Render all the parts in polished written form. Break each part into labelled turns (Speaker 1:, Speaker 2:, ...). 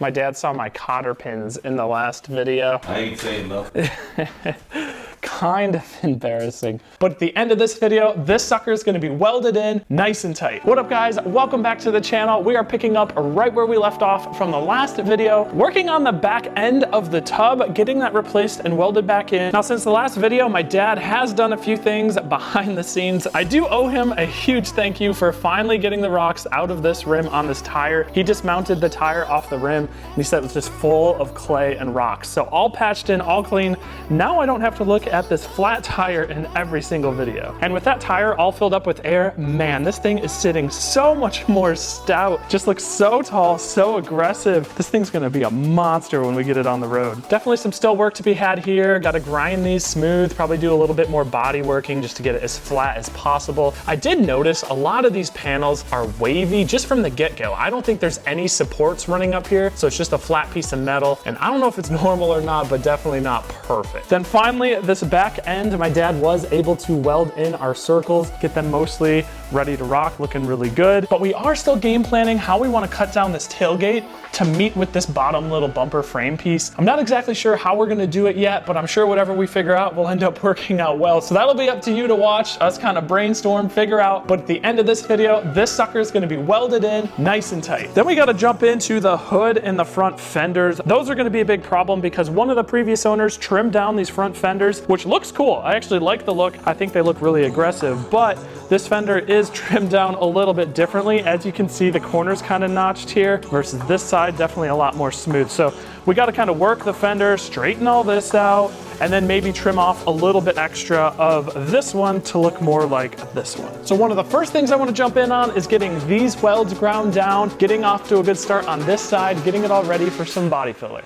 Speaker 1: My dad saw my codder pins in the last video.
Speaker 2: I ain't saying nothing.
Speaker 1: Kind of embarrassing. But at the end of this video, this sucker is gonna be welded in nice and tight. What up guys, welcome back to the channel. We are picking up right where we left off from the last video, working on the back end of the tub, getting that replaced and welded back in. Now since the last video, my dad has done a few things behind the scenes. I do owe him a huge thank you for finally getting the rocks out of this rim on this tire. He dismounted the tire off the rim and he said it was just full of clay and rocks. So all patched in, all clean. Now I don't have to look at this flat tire in every single video. And with that tire all filled up with air, man, this thing is sitting so much more stout. Just looks so tall, so aggressive. This thing's gonna be a monster when we get it on the road. Definitely some still work to be had here. Got to grind these smooth, probably do a little bit more body working just to get it as flat as possible. I did notice a lot of these panels are wavy just from the get-go. I don't think there's any supports running up here, so it's just a flat piece of metal. And I don't know if it's normal or not, but definitely not perfect. Then finally, this back end, my dad was able to weld in our circles, get them mostly ready to rock, looking really good. But we are still game planning how we want to cut down this tailgate to meet with this bottom little bumper frame piece. I'm not exactly sure how we're gonna do it yet, but I'm sure whatever we figure out will end up working out well. So that'll be up to you to watch us kind of brainstorm, figure out. But at the end of this video, this sucker is gonna be welded in nice and tight. Then we gotta jump into the hood and the front fenders. Those are gonna be a big problem because one of the previous owners trimmed down these front fenders, which looks cool. I actually like the look. I think they look really aggressive, but this fender is trimmed down a little bit differently. As you can see, the corner's kind of notched here versus this side, definitely a lot more smooth. So we got to kind of work the fender, straighten all this out, and then maybe trim off a little bit extra of this one to look more like this one. So one of the first things I want to jump in on is getting these welds ground down, getting off to a good start on this side, getting it all ready for some body filler.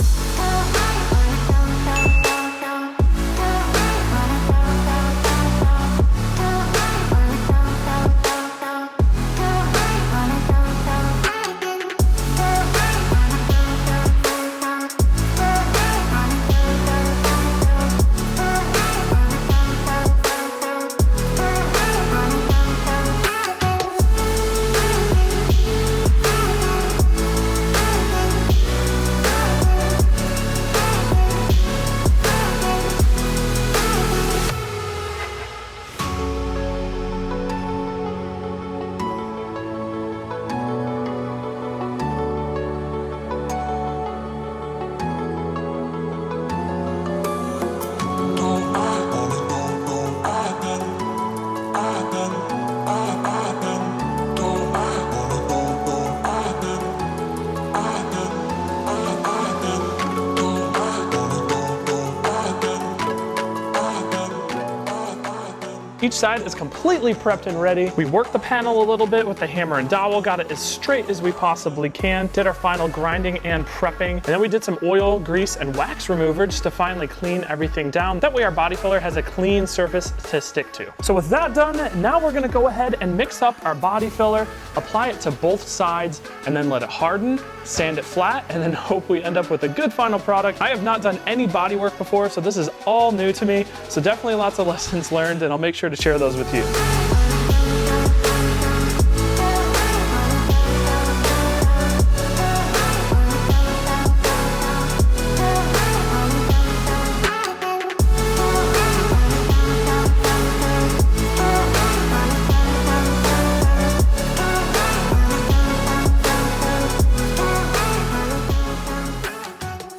Speaker 1: Each side is completely prepped and ready. We worked the panel a little bit with the hammer and dowel, got it as straight as we possibly can, did our final grinding and prepping, and then we did some oil, grease, and wax remover just to finally clean everything down. That way our body filler has a clean surface to stick to. So with that done, now we're gonna go ahead and mix up our body filler, apply it to both sides, and then let it harden, sand it flat, and then hope we end up with a good final product. I have not done any body work before, so this is all new to me. So definitely lots of lessons learned, and I'll make sure to share those with you.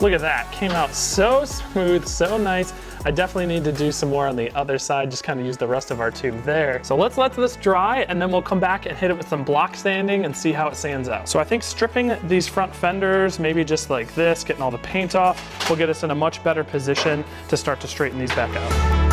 Speaker 1: Look at that, came out so smooth, so nice. I definitely need to do some more on the other side, just kind of use the rest of our tube there. So let's let this dry and then we'll come back and hit it with some block sanding and see how it sands out. So I think stripping these front fenders, maybe just like this, getting all the paint off, will get us in a much better position to start to straighten these back out.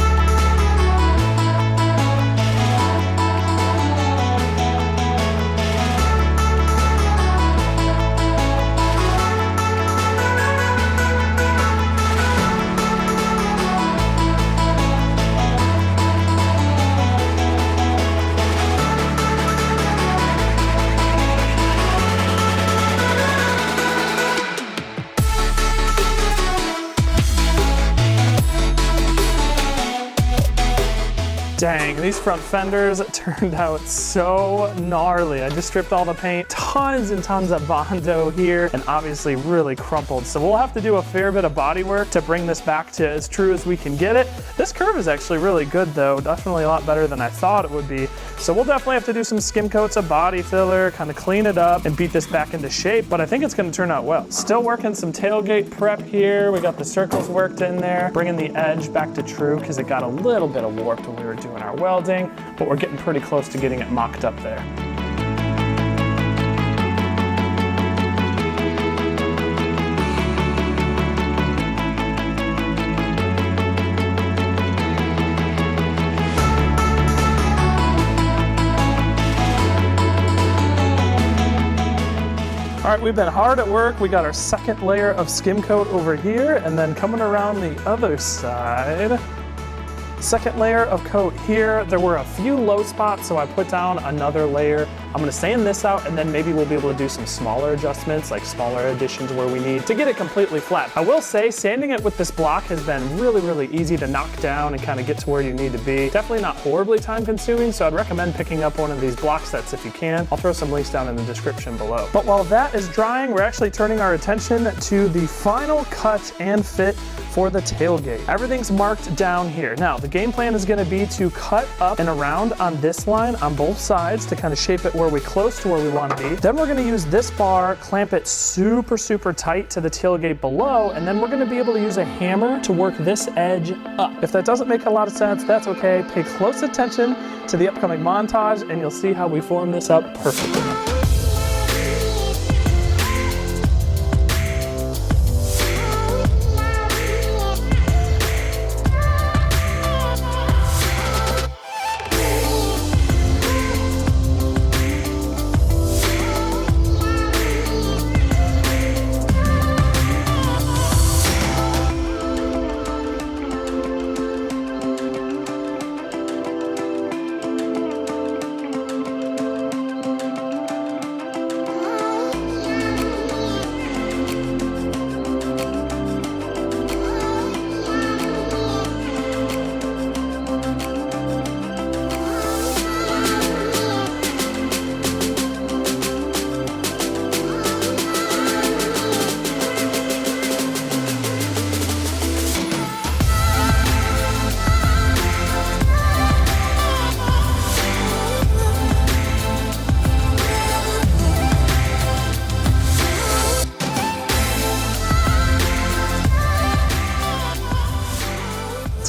Speaker 1: Dang, these front fenders turned out so gnarly. I just stripped all the paint, tons and tons of Bondo here, and obviously really crumpled. So we'll have to do a fair bit of body work to bring this back to as true as we can get it. This curve is actually really good though, definitely a lot better than I thought it would be. So we'll definitely have to do some skim coats of body filler, kind of clean it up and beat this back into shape, but I think it's gonna turn out well. Still working some tailgate prep here. We got the circles worked in there, bringing the edge back to true because it got a little bit of warped when we were doing our welding, but we're getting pretty close to getting it mocked up there. All right, we've been hard at work. We got our second layer of skim coat over here, and then coming around the other side, second layer of coat here. There were a few low spots, so I put down another layer. I'm gonna sand this out, and then maybe we'll be able to do some smaller adjustments, like smaller additions where we need to get it completely flat. I will say, sanding it with this block has been really, really easy to knock down and kind of get to where you need to be. Definitely not horribly time consuming, so I'd recommend picking up one of these block sets if you can. I'll throw some links down in the description below. But while that is drying, we're actually turning our attention to the final cut and fit for the tailgate. Everything's marked down here. Now, the game plan is gonna be to cut up and around on this line on both sides to kind of shape it where we're close to where we want to be. Then we're going to use this bar, clamp it super, super tight to the tailgate below, and then we're going to be able to use a hammer to work this edge up. If that doesn't make a lot of sense, that's okay. Pay close attention to the upcoming montage, and you'll see how we form this up perfectly.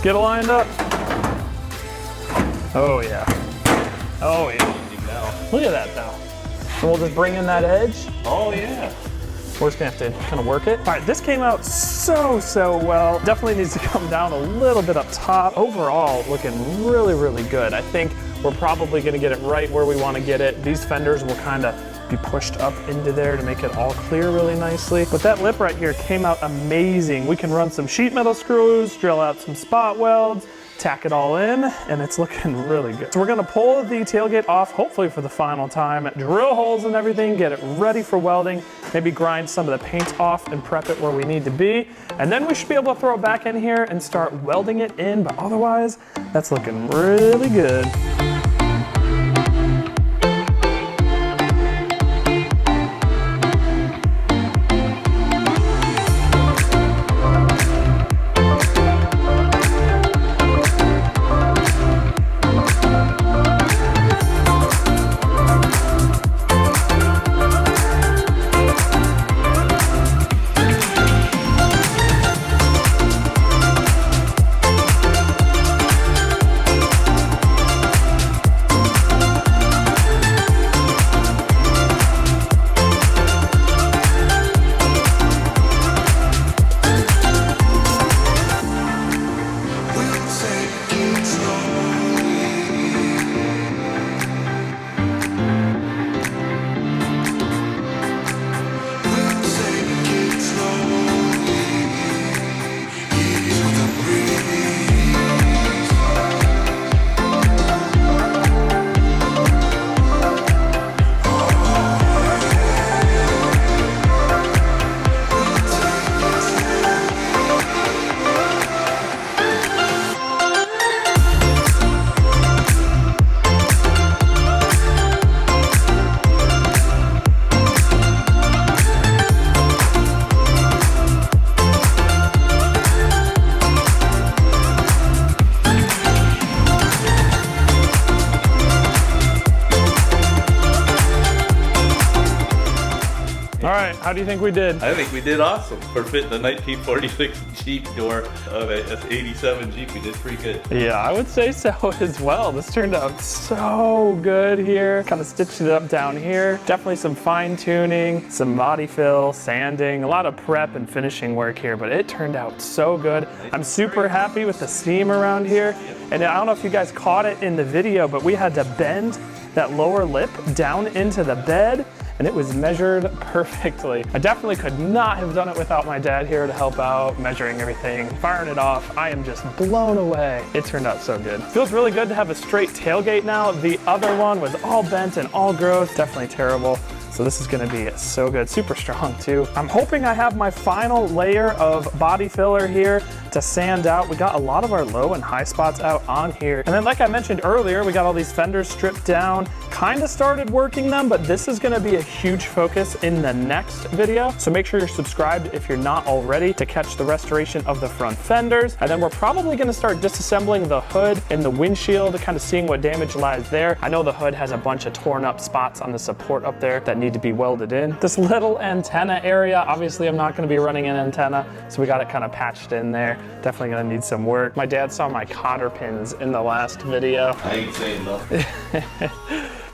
Speaker 1: Get it lined up. Oh yeah. Oh yeah. Look at that though. And we'll just bring in that edge.
Speaker 2: Oh yeah.
Speaker 1: We're just gonna have to kind of work it. All right, this came out so well. Definitely needs to come down a little bit up top. Overall, looking really, really good. I think we're probably gonna get it right where we wanna get it. These fenders will kind of be pushed up into there to make it all clear really nicely. But that lip right here came out amazing. We can run some sheet metal screws, drill out some spot welds, tack it all in, and it's looking really good. So we're gonna pull the tailgate off, hopefully for the final time, drill holes and everything, get it ready for welding, maybe grind some of the paint off and prep it where we need to be. And then we should be able to throw it back in here and start welding it in, but otherwise, that's looking really good. How do you think we did?
Speaker 2: I think we did awesome. For fitting the 1946 Jeep door of a 87 Jeep, we did pretty good.
Speaker 1: Yeah, I would say so as well. This turned out so good here. Kind of stitched it up down here. Definitely some fine tuning, some body fill, sanding, a lot of prep and finishing work here, but it turned out so good. I'm super happy with the seam around here. And I don't know if you guys caught it in the video, but we had to bend that lower lip down into the bed, and it was measured perfectly. I definitely could not have done it without my dad here to help out, measuring everything, firing it off. I am just blown away. It turned out so good. Feels really good to have a straight tailgate now. The other one was all bent and all growth, definitely terrible. So this is gonna be so good, super strong too. I'm hoping I have my final layer of body filler here to sand out. We got a lot of our low and high spots out on here. And then like I mentioned earlier, we got all these fenders stripped down, kind of started working them, but this is gonna be a huge focus in the next video. So make sure you're subscribed if you're not already to catch the restoration of the front fenders. And then we're probably gonna start disassembling the hood and the windshield, kind of seeing what damage lies there. I know the hood has a bunch of torn up spots on the support up there that need to be welded in. This little antenna area, obviously I'm not gonna be running an antenna, so we got it kind of patched in there. Definitely gonna need some work. My dad saw my codder pins in the last video.
Speaker 2: I ain't saying nothing.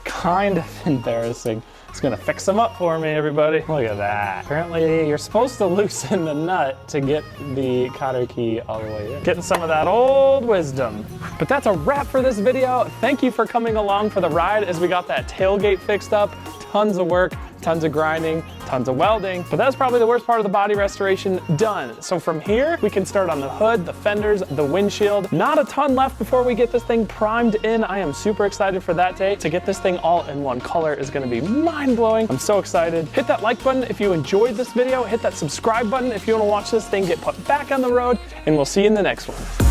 Speaker 1: Kind of embarrassing. It's gonna fix them up for me, everybody. Look at that. Apparently, you're supposed to loosen the nut to get the codder key all the way in. Getting some of that old wisdom. But that's a wrap for this video. Thank you for coming along for the ride as we got that tailgate fixed up. Tons of work, tons of grinding, tons of welding, but that's probably the worst part of the body restoration done. So from here, we can start on the hood, the fenders, the windshield. Not a ton left before we get this thing primed in. I am super excited for that day. To get this thing all in one color is gonna be mind-blowing. I'm so excited. Hit that like button if you enjoyed this video. Hit that subscribe button if you wanna watch this thing get put back on the road, and we'll see you in the next one.